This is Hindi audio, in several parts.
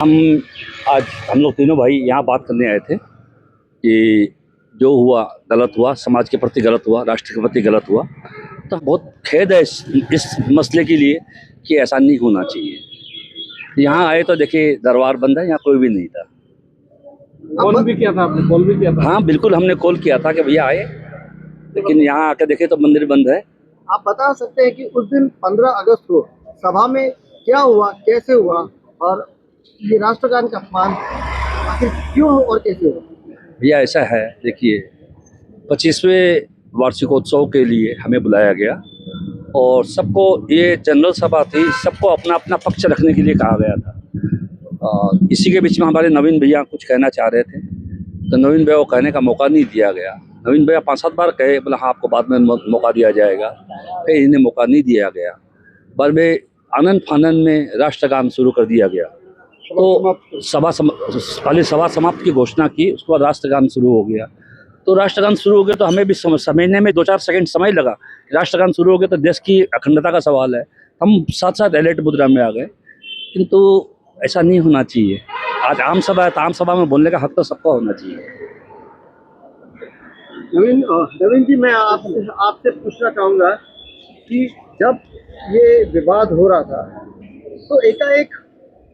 हम आज हम लोग तीनों भाई यहाँ बात करने आए थे कि जो हुआ गलत हुआ, समाज के प्रति गलत हुआ, राष्ट्र के प्रति गलत हुआ। तो बहुत खेद है इस मसले के लिए कि ऐसा नहीं होना चाहिए। यहाँ आए तो देखिए दरबार बंद है, यहाँ कोई भी नहीं था। कॉल भी किया था आपने? कॉल भी किया था? हाँ बिल्कुल, हमने कॉल किया था कि भैया आए, लेकिन यहाँ आके देखे तो मंदिर बंद है। आप बता सकते हैं कि उस दिन 15 अगस्त को सभा में क्या हुआ, कैसे हुआ, और ये राष्ट्रगान का अपमान आखिर क्यों और कैसे हुआ? भैया ऐसा है, देखिए 25वें वार्षिकोत्सव के लिए हमें बुलाया गया और सबको, ये जनरल सभा थी, सबको अपना अपना पक्ष रखने के लिए कहा गया था। इसी के बीच में हमारे नवीन भैया कुछ कहना चाह रहे थे, तो नवीन भैया को कहने का मौका नहीं दिया गया। नवीन भैया 5-7 बार कहे, बोला हाँ आपको बाद में मौका दिया जाएगा, फिर इन्हें मौका नहीं दिया गया। बाद में आनंद फानंद में राष्ट्रगान शुरू कर दिया गया। तो पहले सभा समाप्त की घोषणा की, उसके बाद राष्ट्रगान शुरू हो गया। तो राष्ट्रगान शुरू हो गया तो हमें भी समझने में 2-4 सेकंड समय लगा। राष्ट्रगान शुरू हो गया तो देश की अखंडता का सवाल है, हम साथ साथ अलर्ट मुद्रा में आ गए। किंतु ऐसा नहीं होना चाहिए। आज आम सभा है तो आम सभा में बोलने का हक तो सबका होना चाहिए। नवीन जी, मैं आपसे पूछना चाहूँगा कि जब ये विवाद हो रहा था तो एकाएक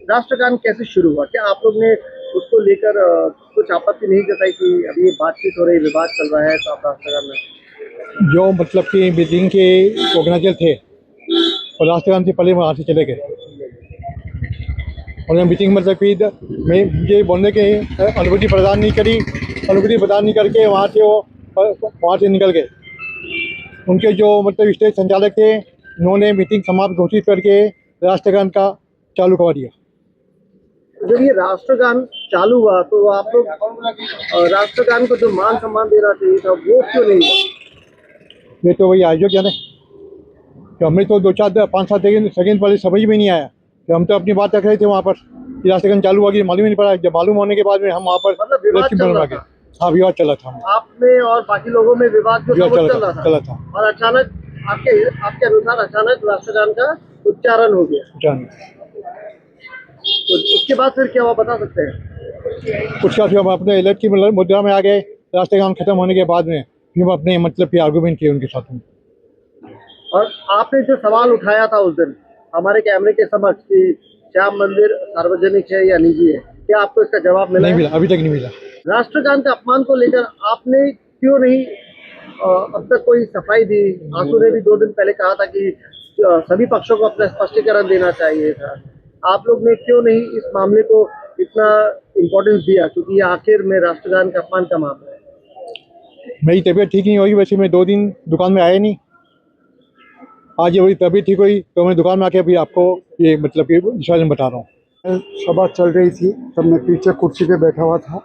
राष्ट्रगान कैसे शुरू हुआ? क्या आप लोग ने उसको लेकर कुछ आपत्ति नहीं जताई कि अभी ये बातचीत हो रही, विवाद चल रहा है, तो आप राष्ट्रगान में? जो मतलब कि मीटिंग के ऑर्गेनाइजर थे और राष्ट्रगान से पहले वहाँ से चले गए और मीटिंग मतलब कि मैं ये बोलने के अनुमति प्रदान नहीं करी, अनुमति प्रदान नहीं करके वहाँ से निकल गए। उनके जो मतलब स्टेज संचालक थे, उन्होंने मीटिंग समाप्त घोषित करके राष्ट्रगान का चालू करवा दिया। जब ये राष्ट्रगान चालू हुआ तो आप लोग राष्ट्रगान को जो मान सम्मान देना चाहिए था वो क्यों नहीं हुआ? ये तो वही आयोजक जाने कि हमें तो 2-4-5-7 सेकेंड पहले समझ में नहीं आया कि हम तो अपनी बात रख रहे थे वहाँ पर कि राष्ट्रगान चालू हुआ कि मालूम ही नहीं पड़ा। जब मालूम होने के बाद में हम वहाँ पर मतलब विवाद चल रहा था। हाँ, विवाद चला था, आप में और बाकी लोगों में विवाद जो चल रहा था और अचानक आपके अनुसार अचानक राष्ट्रगान का उच्चारण हो गया। तो उसके बाद फिर क्या हुआ, बता सकते हैं? उसका फिर हम अपने अलर्ट की मुद्रा में आ गए। राष्ट्रगान खत्म होने के बाद में फिर हम अपने मतलब कि आर्गूमेंट किए उनके साथ में। और आपने जो सवाल उठाया था उस दिन हमारे कैमरे के समक्ष कि श्याम मंदिर सार्वजनिक है या निजी है, क्या आपको इसका जवाब मिला? नहीं मिला, अभी तक नहीं मिला। राष्ट्रगान के अपमान को लेकर आपने क्यों नहीं अब तक कोई सफाई दी? आंसू ने भी 2 दिन पहले कहा था कि सभी पक्षों को अपना स्पष्टीकरण देना चाहिए था। आप लोग ने क्यों नहीं इस मामले को इतना इम्पोर्टेंस दिया? क्योंकि आखिर में राष्ट्रगान का अपमान का मामला है। मेरी तबीयत ठीक नहीं हुई, वैसे मैं 2 दिन दुकान में आया नहीं। आज ये वही तबीयत ठीक हुई तो मैं दुकान में आके अभी आपको ये मतलब कि विषय में बता रहा हूँ। सभा चल रही थी तब मैं पीछे कुर्सी पे बैठा हुआ था।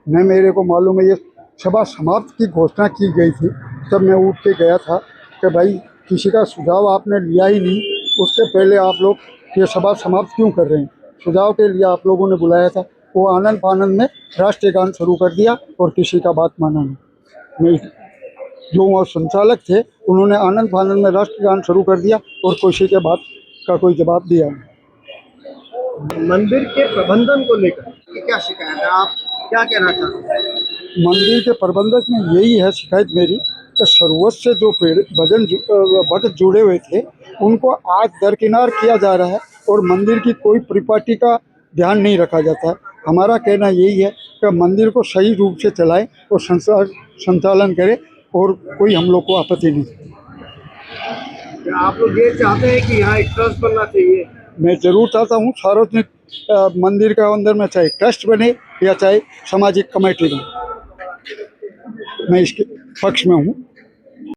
मेरे को मालूम है ये सभा समाप्त की घोषणा की गई थी, तब मैं उठ के गया था कि भाई किसी का सुझाव आपने लिया ही नहीं, उससे पहले आप लोग ये सभा समाप्त क्यों कर रहे हैं? सुझाव के लिए आप लोगों ने बुलाया था, वो आनंद फानंद में राष्ट्रगान शुरू कर दिया और किसी का बात माना नहीं। जो वहाँ संचालक थे उन्होंने आनंद फानंद में राष्ट्रगान शुरू कर दिया और किसी के बात का कोई जवाब दिया नहीं। मंदिर के प्रबंधन को लेकर क्या शिकायत है, आप क्या कहना चाहते हैं? मंदिर के प्रबंधक में यही है शिकायत मेरी कि सर्वस्व से जो भक्त जुड़े हुए थे उनको आज दरकिनार किया जा रहा है और मंदिर की कोई परिपाटी का ध्यान नहीं रखा जाता है। हमारा कहना यही है कि मंदिर को सही रूप से चलाएं और संचालन करें और कोई हम लोग को आपत्ति नहीं। क्या आप लोग ये चाहते हैं कि यहाँ एक ट्रस्ट बनना चाहिए? मैं ज़रूर चाहता हूँ सार्वजनिक मंदिर के अंदर में चाहे ट्रस्ट बने या चाहे सामाजिक कमेटी बने, मैं इसके पक्ष में हूँ।